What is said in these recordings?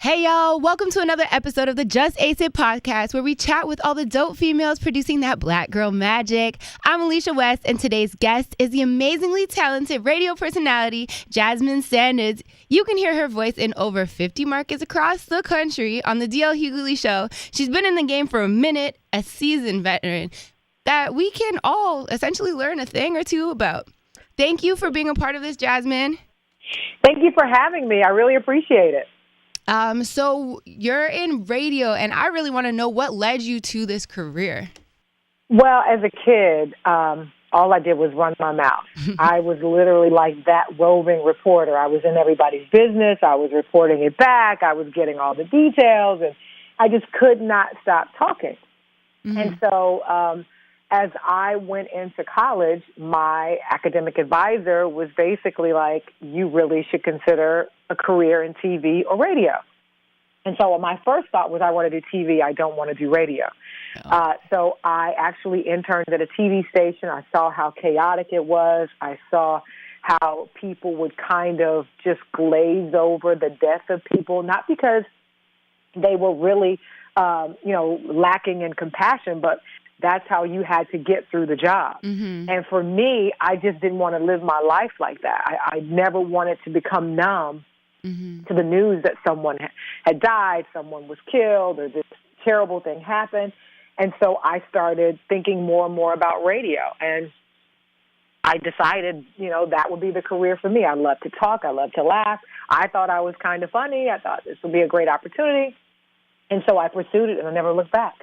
Hey y'all, welcome to another episode of the Just Ace It podcast where we chat with all the dope females producing that black girl magic. I'm Alicia West and today's guest is the amazingly talented radio personality Jasmine Sanders. You can hear her voice in over 50 markets across the country on the D.L. Hughley Show. She's been in the game for a minute, a seasoned veteran that we can all essentially learn a thing or two about. Thank you for being a part of this, Jasmine. Thank you for having me. I really appreciate it. So you're in radio, and I really want to know what led you to this career. Well, as a kid, all I did was run my mouth. I was literally like that roving reporter. I was in everybody's business. I was reporting it back. I was getting all the details, and I just could not stop talking. Mm-hmm. And so as I went into college, my academic advisor was basically like, you really should consider a career in TV or radio. And so my first thought was I want to do TV. I don't want to do radio. Oh. So I actually interned at a TV station. I saw how chaotic it was. I saw how people would kind of just glaze over the death of people, not because they were really, lacking in compassion, but that's how you had to get through the job. Mm-hmm. And for me, I just didn't want to live my life like that. I never wanted to become numb to the news that someone had died, someone was killed, or this terrible thing happened. And so I started thinking more and more about radio. And I decided, that would be the career for me. I love to talk. I love to laugh. I thought I was kind of funny. I thought this would be a great opportunity. And so I pursued it, and I never looked back.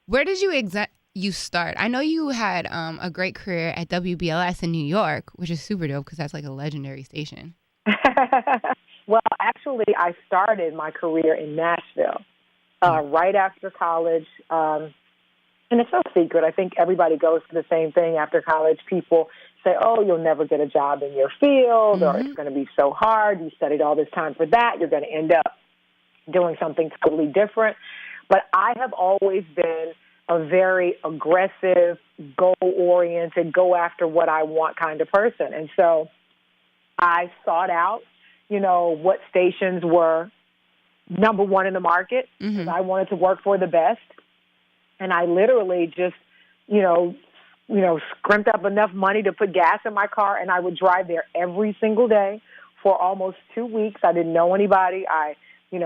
Where did you start? I know you had a great career at WBLS in New York, which is super dope because that's like a legendary station. Well, actually, I started my career in Nashville right after college. And it's no secret. I think everybody goes through the same thing after college. People say, oh, you'll never get a job in your field, or it's going to be so hard. You studied all this time for that. You're going to end up doing something totally different. But I have always been a very aggressive, goal-oriented, go after what I want kind of person. And so I sought out, what stations were number one in the market, because I wanted to work for the best. And I literally just, scrimped up enough money to put gas in my car, and I would drive there every single day for almost 2 weeks. I didn't know anybody. I,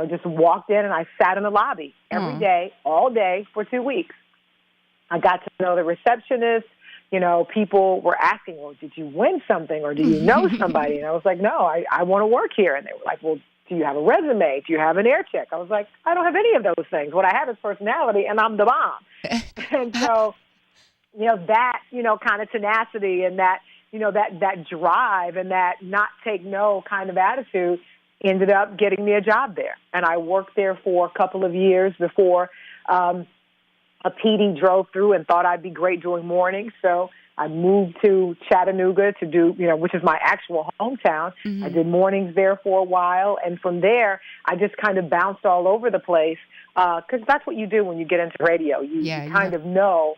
just walked in and I sat in the lobby every day, all day for 2 weeks. I got to know the receptionist. People were asking, well, did you win something or do you know somebody? And I was like, no, I want to work here. And they were like, well, do you have a resume? Do you have an air check? I was like, I don't have any of those things. What I have is personality, and I'm the bomb. And so, that, kind of tenacity and that, that drive and that not take no kind of attitude ended up getting me a job there. And I worked there for a couple of years before a PD drove through and thought I'd be great doing mornings. So I moved to Chattanooga to do, which is my actual hometown. I did mornings there for a while. And from there, I just kind of bounced all over the place because that's what you do when you get into radio. You kind of know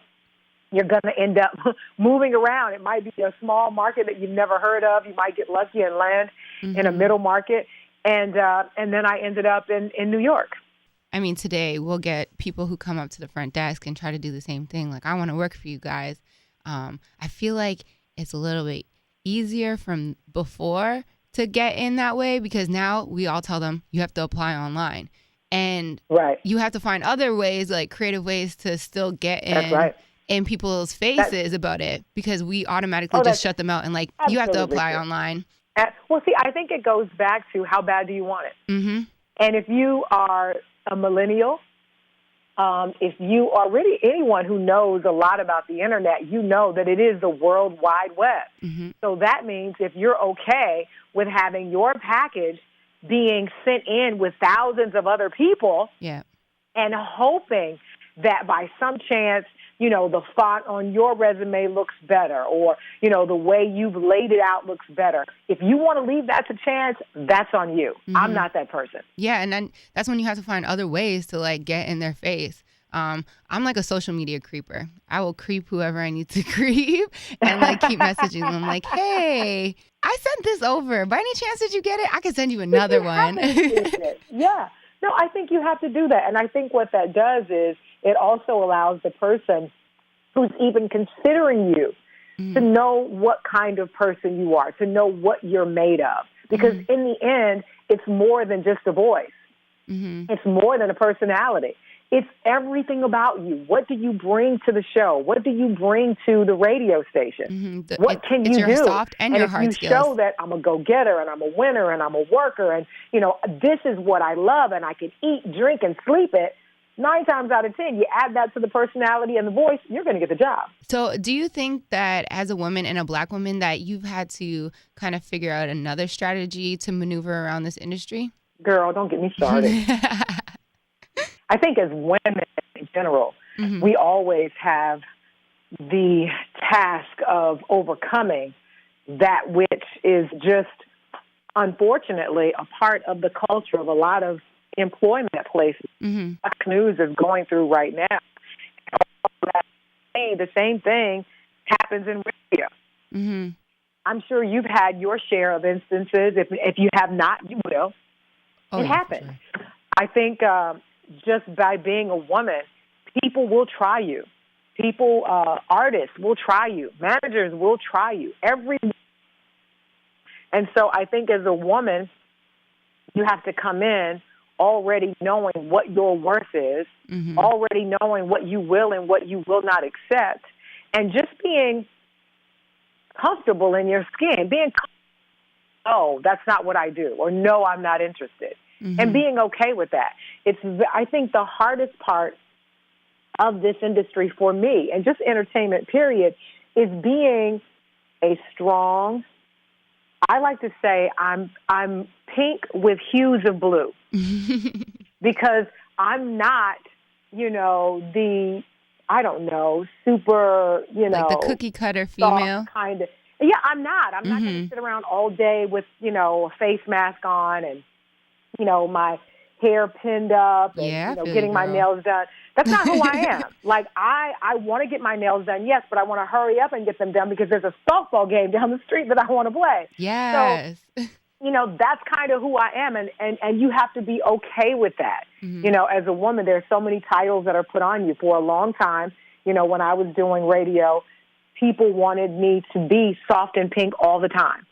you're going to end up moving around. It might be a small market that you've never heard of. You might get lucky and land in a middle market. And then I ended up in New York. I mean, today we'll get people who come up to the front desk and try to do the same thing. Like, I want to work for you guys. I feel like it's a little bit easier from before to get in that way because now we all tell them you have to apply online. And you have to find other ways, like creative ways to still get in people's faces about it because we automatically just shut them out and like, you have to apply online. Well, see, I think it goes back to how bad do you want it? Mm-hmm. And if you are a millennial, if you are really anyone who knows a lot about the internet, you know that it is the World Wide Web. Mm-hmm. So that means if you're okay with having your package being sent in with thousands of other people and hoping that by some chance, the font on your resume looks better or, the way you've laid it out looks better. If you want to leave that to chance, that's on you. Mm-hmm. I'm not that person. Yeah, and then that's when you have to find other ways to, like, get in their face. I'm like a social media creeper. I will creep whoever I need to creep and, like, keep messaging them like, hey, I sent this over. By any chance did you get it? I can send you another one. Yeah. No, I think you have to do that. And I think what that does is it also allows the person who's even considering you to know what kind of person you are, to know what you're made of. Because in the end, it's more than just a voice. It's more than a personality. It's everything about you. What do you bring to the show? What do you bring to the radio station? What can you do? It's your soft and your hard skills. skills. If you show that I'm a go-getter and I'm a winner and I'm a worker and, this is what I love and I can eat, drink, and sleep it, 9 times out of 10, you add that to the personality and the voice, you're going to get the job. So do you think that as a woman and a Black woman that you've had to kind of figure out another strategy to maneuver around this industry? Girl, don't get me started. I think as women in general, we always have the task of overcoming that which is just, unfortunately, a part of the culture of a lot of employment places. News is going through right now. The same thing happens in radio. I'm sure you've had your share of instances. If you have not, you will. It happens. Sure. I think just by being a woman, people will try you. People, artists will try you. Managers will try you. And so I think as a woman, you have to come in already knowing what your worth is, already knowing what you will and what you will not accept, and just being comfortable in your skin, oh, that's not what I do, or no, I'm not interested, and being okay with that. I think the hardest part of this industry for me, and just entertainment period, is being a strong, I like to say I'm pink with hues of blue because I'm not, super, like the cookie cutter female kind of. Yeah, I'm not. I'm not going to sit around all day with, a face mask on and, my hair pinned up and, getting my nails done. That's not who I am. Like, I want to get my nails done, yes, but I want to hurry up and get them done because there's a softball game down the street that I want to play. Yes. So, that's kind of who I am, and you have to be okay with that. As a woman, there's so many titles that are put on you. For a long time, when I was doing radio, people wanted me to be soft and pink all the time.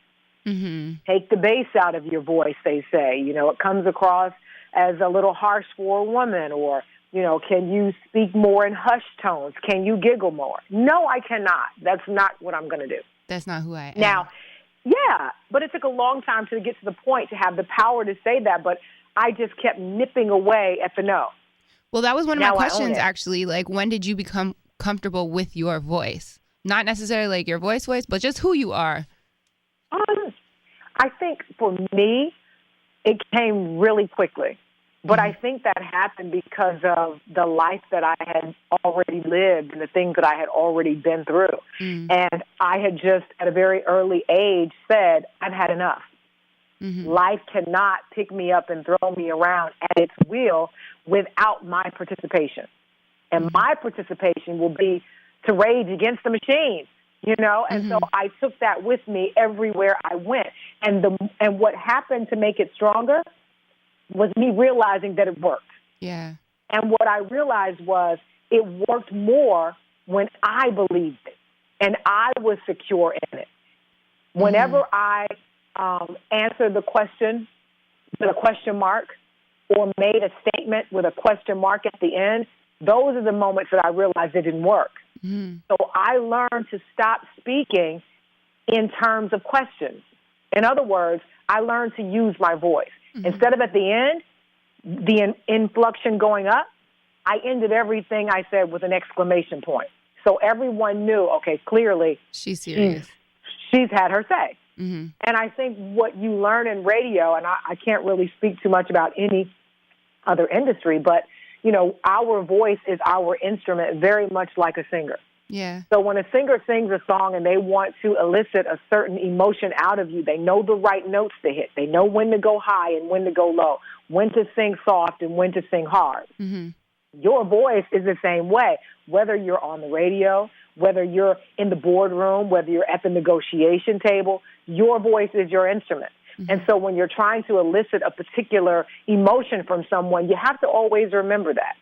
Take the bass out of your voice, they say. It comes across as a little harsh for a woman, or, can you speak more in hushed tones? Can you giggle more? No, I cannot. That's not what I'm going to do. That's not who I am. Now, yeah, but it took a long time to get to the point to have the power to say that, but I just kept nipping away at the no. Well, that was one of my questions, actually. Like, when did you become comfortable with your voice? Not necessarily like your voice, but just who you are. I think for me, it came really quickly. But I think that happened because of the life that I had already lived and the things that I had already been through. And I had just, at a very early age, said, I've had enough. Life cannot pick me up and throw me around at its will without my participation. And my participation will be to rage against the machine, And so I took that with me everywhere I went. And what happened to make it stronger was me realizing that it worked. Yeah. And what I realized was it worked more when I believed it and I was secure in it. Whenever I answered the question with a question mark or made a statement with a question mark at the end, those are the moments that I realized it didn't work. So I learned to stop speaking in terms of questions. In other words, I learned to use my voice. Instead of at the end, the inflection going up, I ended everything I said with an exclamation point. So everyone knew, okay, clearly she's serious. She's had her say. And I think what you learn in radio, and I can't really speak too much about any other industry, but, our voice is our instrument, very much like a singer. Yeah. So when a singer sings a song and they want to elicit a certain emotion out of you, they know the right notes to hit. They know when to go high and when to go low, when to sing soft and when to sing hard. Your voice is the same way, whether you're on the radio, whether you're in the boardroom, whether you're at the negotiation table, your voice is your instrument. And so when you're trying to elicit a particular emotion from someone, you have to always remember that.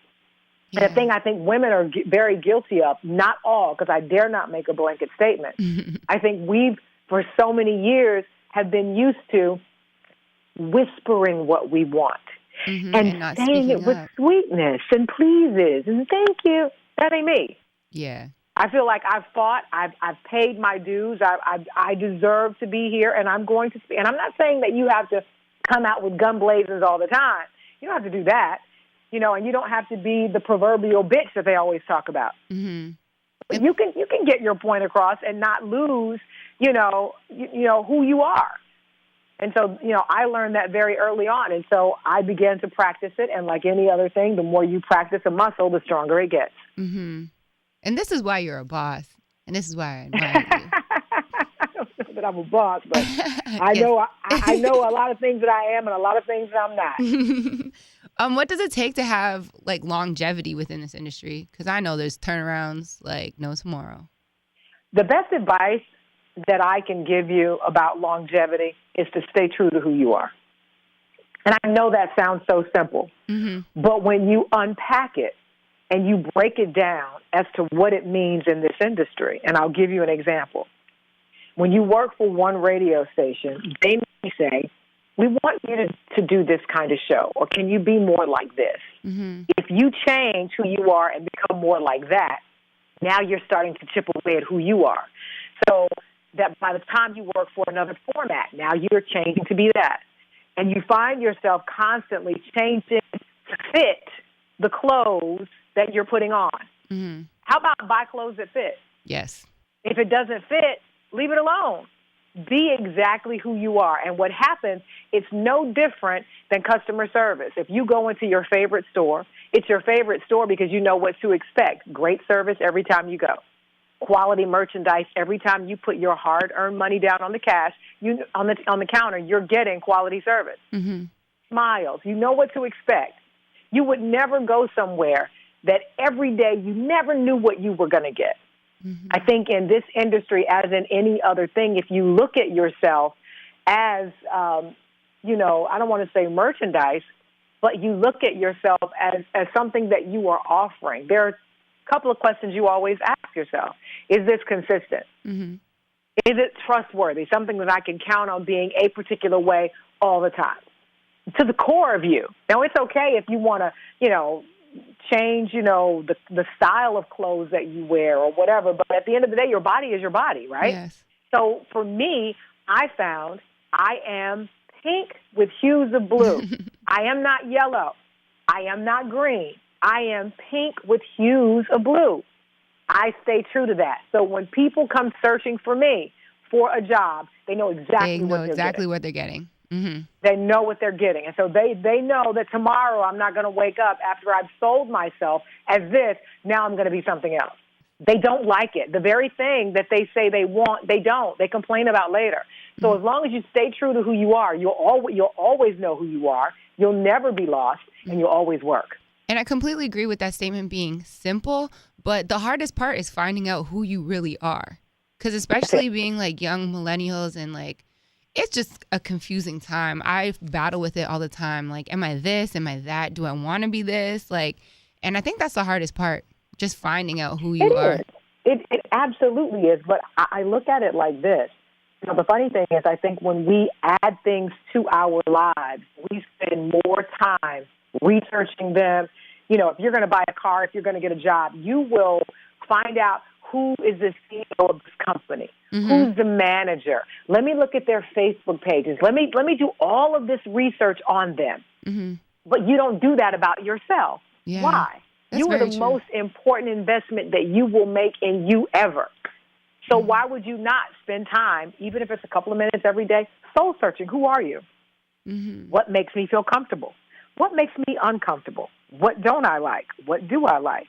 And the thing I think women are very guilty of, not all, because I dare not make a blanket statement. I think we've, for so many years, have been used to whispering what we want and not saying it with sweetness and pleases and thank you. That ain't me. Yeah. I feel like I've fought. I've paid my dues. I deserve to be here, and I'm going to speak. And I'm not saying that you have to come out with gun blazers all the time. You don't have to do that, you know. And you don't have to be the proverbial bitch that they always talk about. But you can get your point across and not lose, you know who you are. And so, I learned that very early on. And so I began to practice it. And like any other thing, the more you practice a muscle, the stronger it gets. And this is why you're a boss. And this is why I admire you. I don't know that I'm a boss, but I know I know a lot of things that I am and a lot of things that I'm not. What does it take to have like longevity within this industry? Because I know there's turnarounds like no tomorrow. The best advice that I can give you about longevity is to stay true to who you are. And I know that sounds so simple, but when you unpack it and you break it down as to what it means in this industry, and I'll give you an example. When you work for one radio station, they may say, we want you to do this kind of show, or can you be more like this? If you change who you are and become more like that, now you're starting to chip away at who you are. So that by the time you work for another format, now you're changing to be that. And you find yourself constantly changing to fit the clothes that you're putting on. How about buy clothes that fit? Yes. If it doesn't fit, leave it alone. Be exactly who you are. And what happens, it's no different than customer service. If you go into your favorite store, it's your favorite store because you know what to expect. Great service every time you go. Quality merchandise every time you put your hard-earned money down on the cash, on the counter, you're getting quality service. Smiles. You know what to expect. You would never go somewhere that every day you never knew what you were going to get. I think in this industry, as in any other thing, if you look at yourself as, I don't want to say merchandise, but you look at yourself as something that you are offering. There are a couple of questions you always ask yourself. Is this consistent? Is it trustworthy? Something that I can count on being a particular way all the time? To the core of you. Now, it's okay if you want to, change, the style of clothes that you wear or whatever. But at the end of the day, your body is your body, right? Yes. So for me, I found I am pink with hues of blue. I am not yellow. I am not green. I am pink with hues of blue. I stay true to that. So when people come searching for me for a job, they know exactly what they're getting. They know what they're getting. And so they know that tomorrow I'm not going to wake up after I've sold myself as this. Now I'm going to be something else. They don't like it. The very thing that they say they want, they don't. They complain about later. So as long as you stay true to who you are, you'll always know who you are. You'll never be lost, and you'll always work. And I completely agree with that statement being simple, but the hardest part is finding out who you really are. Because especially being like young millennials and like, it's just a confusing time. I battle with it all the time. Like, am I this? Am I that? Do I want to be this? Like, and I think that's the hardest part, just finding out who you are. It absolutely is. But I look at it like this. The funny thing is, I think when we add things to our lives, we spend more time researching them. If you're going to buy a car, if you're going to get a job, you will find out who is the CEO of this company. Who's the manager? Let me look at their Facebook pages. Let me do all of this research on them. But you don't do that about yourself. Yeah, why? You are the most important investment that you will make in you ever. So why would you not spend time, even if it's a couple of minutes every day, soul searching? Who are you? What makes me feel comfortable? What makes me uncomfortable? What don't I like? What do I like?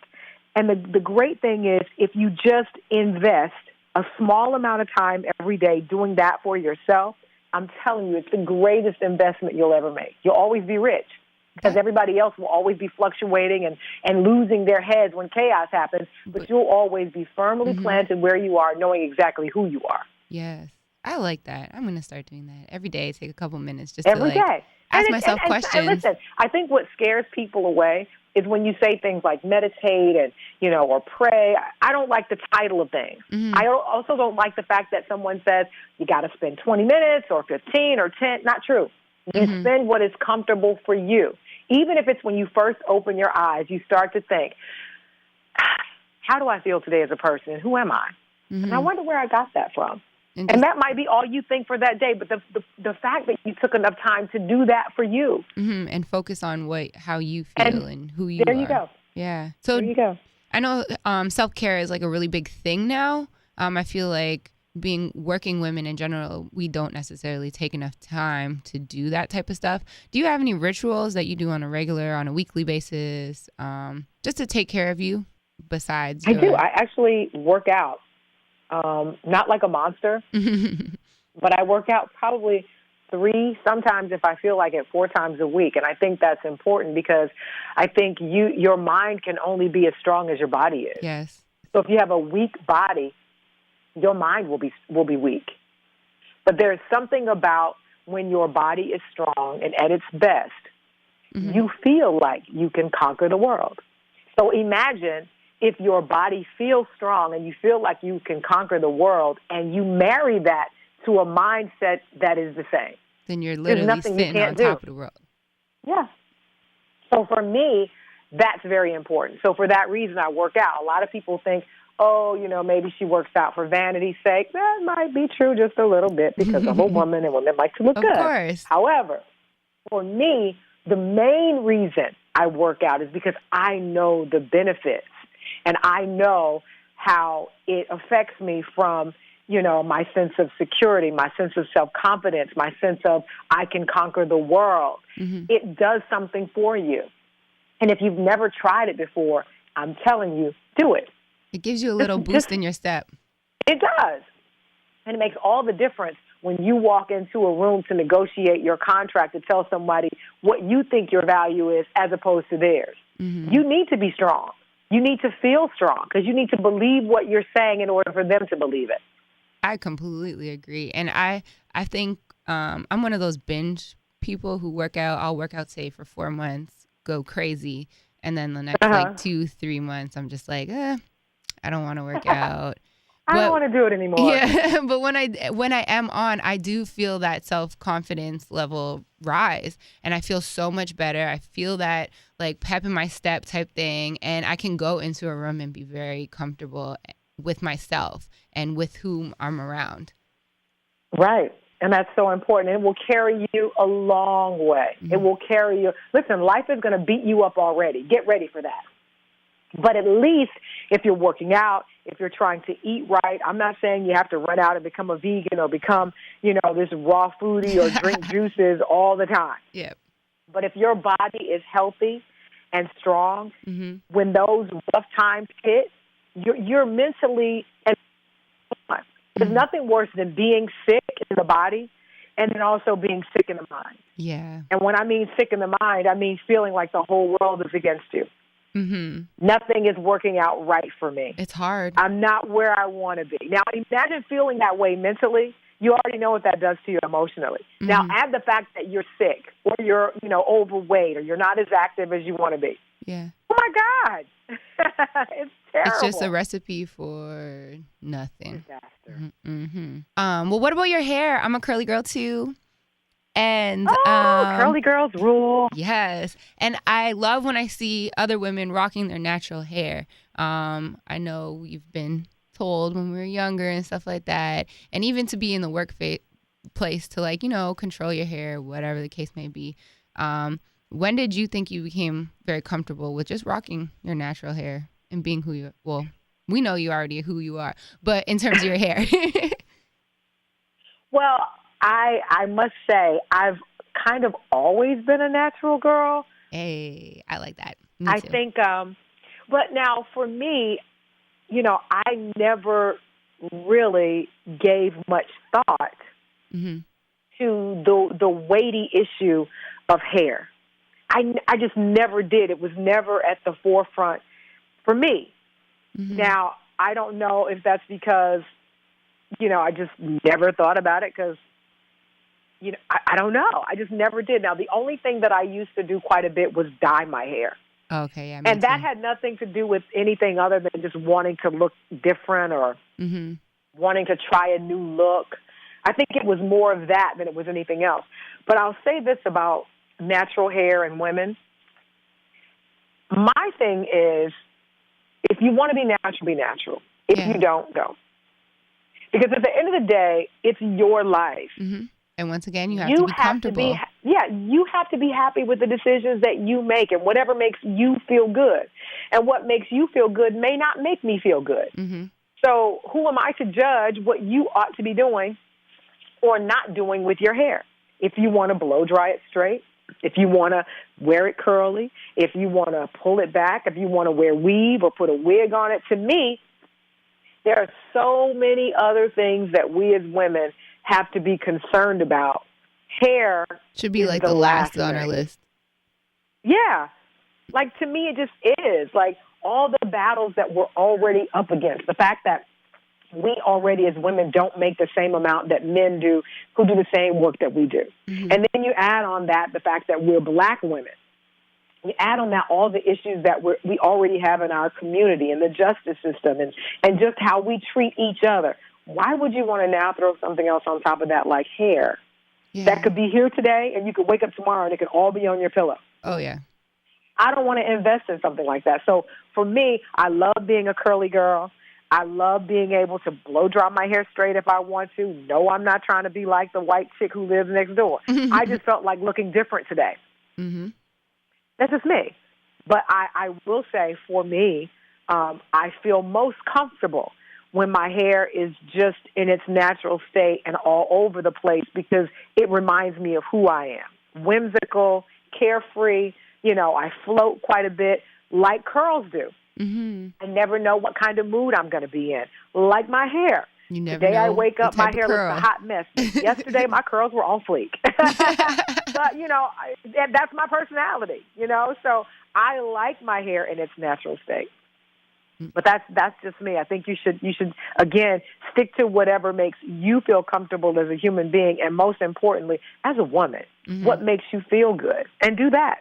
And the great thing is, if you just invest a small amount of time every day doing that for yourself, I'm telling you, it's the greatest investment you'll ever make. You'll always be rich because everybody else will always be fluctuating and losing their heads when chaos happens, but you'll always be firmly planted where you are, knowing exactly who you are. Yes. I like that. I'm going to start doing that every day. Take a couple minutes just Every to like day. ask myself questions. And listen, I think what scares people away is when you say things like meditate and, or pray. I don't like the title of things. Mm-hmm. I also don't like the fact that someone says you got to spend 20 minutes or 15 or 10. Not true. You spend what is comfortable for you. Even if it's when you first open your eyes, you start to think, how do I feel today as a person? Who am I? Mm-hmm. And I wonder where I got that from. And that might be all you think for that day, but the fact that you took enough time to do that for you. Mm-hmm. And focus on how you feel and who you are. There you go. Yeah. So there you go. I know self-care is like a really big thing now. I feel like working women in general, we don't necessarily take enough time to do that type of stuff. Do you have any rituals that you do on a weekly basis, just to take care of you besides? I do. I actually work out. Not like a monster, but I work out probably 3, sometimes if I feel like it, 4 times a week. And I think that's important because I think your mind can only be as strong as your body is. Yes. So if you have a weak body, your mind will be weak. But there's something about when your body is strong and at its best, you feel like you can conquer the world. So imagine if your body feels strong and you feel like you can conquer the world and you marry that to a mindset that is the same. Then you're literally sitting on top of the world. Yeah. So for me, that's very important. So for that reason, I work out. A lot of people think, maybe she works out for vanity's sake. That might be true just a little bit because I'm a woman and women like to look good. Of course. However, for me, the main reason I work out is because I know the benefits. And I know how it affects me from, my sense of security, my sense of self-confidence, my sense of I can conquer the world. Mm-hmm. It does something for you. And if you've never tried it before, I'm telling you, do it. It gives you a little boost in your step. It does. And it makes all the difference when you walk into a room to negotiate your contract to tell somebody what you think your value is as opposed to theirs. Mm-hmm. You need to be strong. You need to feel strong because you need to believe what you're saying in order for them to believe it. I completely agree. And I think I'm one of those binge people who work out. I'll work out, say, for 4 months, go crazy. And then the next 2-3 months, I'm just like, I don't want to work out. I don't want to do it anymore. Yeah, but when I am on, I do feel that self-confidence level rise, and I feel so much better. I feel that like pep in my step type thing, and I can go into a room and be very comfortable with myself and with whom I'm around. Right, and that's so important. It will carry you a long way. Mm-hmm. It will carry you. Listen, life is going to beat you up already. Get ready for that. But at least if you're working out, if you're trying to eat right, I'm not saying you have to run out and become a vegan or become, this raw foodie or drink juices all the time. Yeah. But if your body is healthy and strong, when those rough times hit, you're mentally and there's nothing worse than being sick in the body and then also being sick in the mind. Yeah. And when I mean sick in the mind, I mean feeling like the whole world is against you. Mm-hmm. Nothing is working out right for me. It's hard. I'm not where I want to be. Now, imagine feeling that way mentally. You already know what that does to you emotionally. Mm-hmm. Now, add the fact that you're sick or you're, overweight or you're not as active as you want to be. Yeah. Oh, my God. It's terrible. It's just a recipe for nothing. Disaster. Mm-hmm. Well, what about your hair? I'm a curly girl, too. And curly girls rule. Yes. And I love when I see other women rocking their natural hair. I know we've been told when we were younger and stuff like that. And even to be in the workplace to control your hair, whatever the case may be. When did you think you became very comfortable with just rocking your natural hair and being who you are? Well, we know you already who you are, but in terms of your hair. Well, I must say, I've kind of always been a natural girl. Hey, I like that. I think, but now for me, I never really gave much thought to the weighty issue of hair. I just never did. It was never at the forefront for me. Mm-hmm. Now, I don't know if that's because I just never thought about it because, I don't know. I just never did. Now, the only thing that I used to do quite a bit was dye my hair. Okay, yeah, and that had nothing to do with anything other than just wanting to look different or wanting to try a new look. I think it was more of that than it was anything else. But I'll say this about natural hair and women. My thing is, if you want to be natural, be natural. If you don't, don't. Because at the end of the day, it's your life. Mm-hmm. And once again, you have to be comfortable. You have to be happy with the decisions that you make and whatever makes you feel good. And what makes you feel good may not make me feel good. Mm-hmm. So who am I to judge what you ought to be doing or not doing with your hair? If you want to blow dry it straight, if you want to wear it curly, if you want to pull it back, if you want to wear weave or put a wig on it, to me, there are so many other things that we as women have to be concerned about. Hair should be like the last on our list. Yeah. Like, to me, it just is. Like, all the battles that we're already up against, the fact that we already as women don't make the same amount that men do who do the same work that we do. Mm-hmm. And then you add on that the fact that we're black women. You add on that all the issues that we already have in our community and the justice system and just how we treat each other. Why would you want to now throw something else on top of that like hair? Yeah. That could be here today and you could wake up tomorrow and it could all be on your pillow. Oh, yeah. I don't want to invest in something like that. So for me, I love being a curly girl. I love being able to blow dry my hair straight if I want to. No, I'm not trying to be like the white chick who lives next door. I just felt like looking different today. Mm-hmm. That's just me. But I will say for me, I feel most comfortable when my hair is just in its natural state and all over the place because it reminds me of who I am. Whimsical, carefree, I float quite a bit like curls do. Mm-hmm. I never know what kind of mood I'm going to be in. Like my hair. You never Today know I wake up, my hair curl. looks a hot mess. Yesterday my curls were on fleek. But, that's my personality, So I like my hair in its natural state. But that's just me. I think you should again stick to whatever makes you feel comfortable as a human being, and most importantly, as a woman, what makes you feel good, and do that.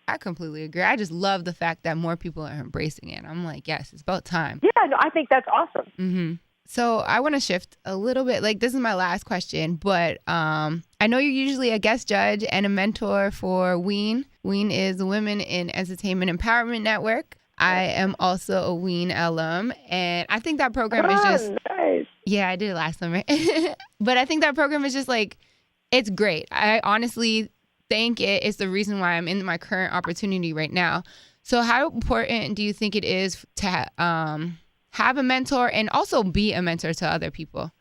I completely agree. I just love the fact that more people are embracing it. I'm like, yes, it's about time. Yeah, no, I think that's awesome. Mm-hmm. So I want to shift a little bit. Like, this is my last question, but I know you're usually a guest judge and a mentor for WEEN. WEEN is the Women in Entertainment Empowerment Network. I am also a WEEN alum, and I think that program is just... Nice. Yeah, I did it last summer. But I think that program is just like, it's great. I honestly think it's the reason why I'm in my current opportunity right now. So how important do you think it is to have a mentor and also be a mentor to other people?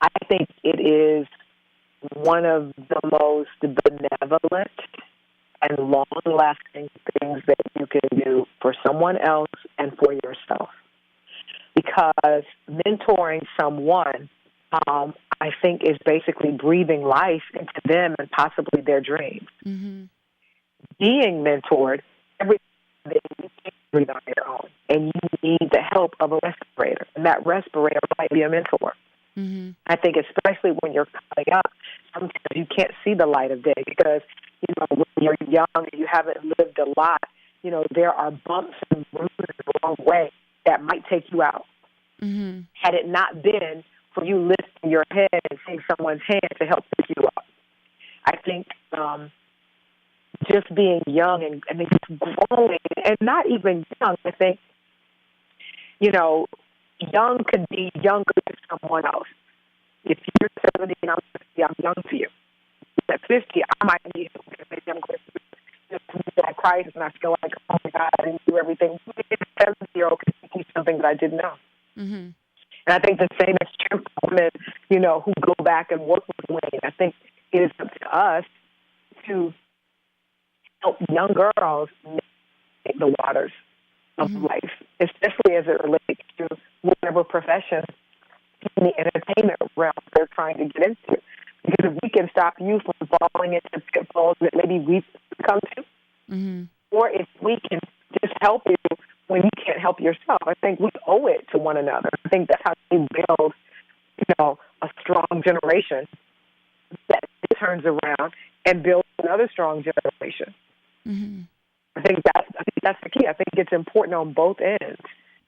I think it is one of the most benevolent and long-lasting things that you can do for someone else and for yourself. Because mentoring someone, I think, is basically breathing life into them and possibly their dreams. Mm-hmm. Being mentored, every day you can't breathe on your own, and you need the help of a respirator, and that respirator might be a mentor. Mm-hmm. I think especially when you're coming up, sometimes you can't see the light of day because, when you're young and you haven't lived a lot, there are bumps and bruises along the way that might take you out. Mm-hmm. Had it not been for you lifting your head and seeing someone's hand to help pick you up. I think just being young and just growing, and not even young, I think, young could be younger to someone else. If you're 70 and I'm 50, I'm young to you. At 50, I might be, maybe I'm going through that crisis and I feel like, oh my God, I didn't do everything. Maybe a 70-year-old can teach me something that I didn't know. Mm-hmm. And I think the same is true for women, who go back and work with women. I think it is up to us to help young girls navigate the waters of life, especially as it relates to whatever profession in the entertainment realm they're trying to get into. Because if we can stop you from falling into pitfalls that maybe we've come to, or if we can just help you when you can't help help yourself. I think we owe it to one another. I think that's how we build, a strong generation that turns around and builds another strong generation. Mm-hmm. I think that's the key. I think it's important on both ends.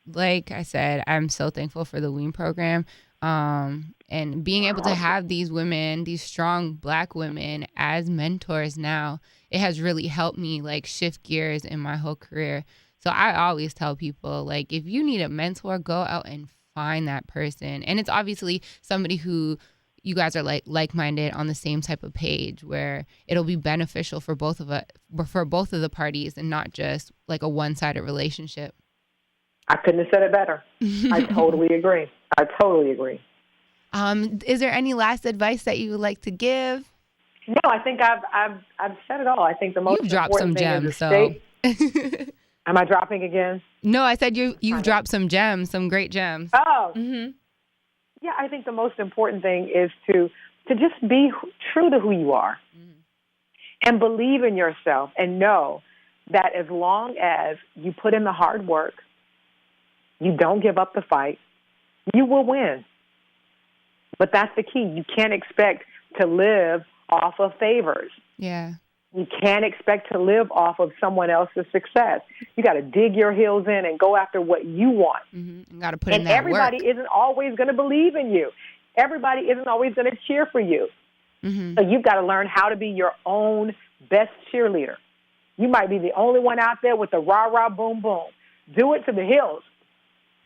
Like I said, I'm so thankful for the WEAN program. And being able to have these women, these strong Black women as mentors now, it has really helped me like shift gears in my whole career. So I always tell people, like, if you need a mentor, go out and find that person. And it's obviously somebody who you guys are like-minded on the same type of page, where it'll be beneficial for both of the parties and not just like a one-sided relationship. I couldn't have said it better. I totally agree. Is there any last advice that you would like to give? No, I think I've said it all. I think the most You've dropped some important gems, so. Am I dropping again? No, I said you've dropped some gems, some great gems. Oh. Mm-hmm. Yeah, I think the most important thing is to just be true to who you are and believe in yourself and know that as long as you put in the hard work, you don't give up the fight, you will win. But that's the key. You can't expect to live off of favors. Yeah. You can't expect to live off of someone else's success. You got to dig your heels in and go after what you want. Mm-hmm. You got to put in that work. And everybody isn't always going to believe in you. Everybody isn't always going to cheer for you. Mm-hmm. So you've got to learn how to be your own best cheerleader. You might be the only one out there with the rah-rah, boom, boom. Do it to the hills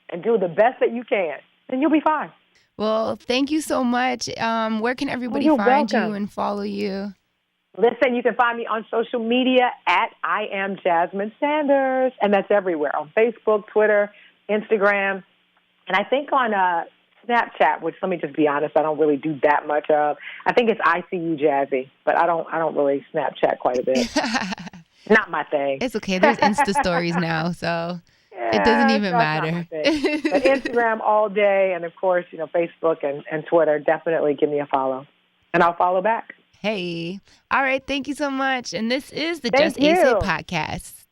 and do the best that you can, and you'll be fine. Well, thank you so much. Where can everybody find you and follow you? Listen, you can find me on social media at I am Jasmine Sanders, and that's everywhere, on Facebook, Twitter, Instagram, and I think on Snapchat, which, let me just be honest, I don't really do that much of. I think it's ICU Jazzy, but I don't really Snapchat quite a bit. Not my thing. It's okay. There's Insta stories now, so it doesn't even matter. But Instagram all day, and of course, Facebook and Twitter. Definitely give me a follow, and I'll follow back. Hey. All right. Thank you so much. And this is the Thank Just Ace It you. podcast.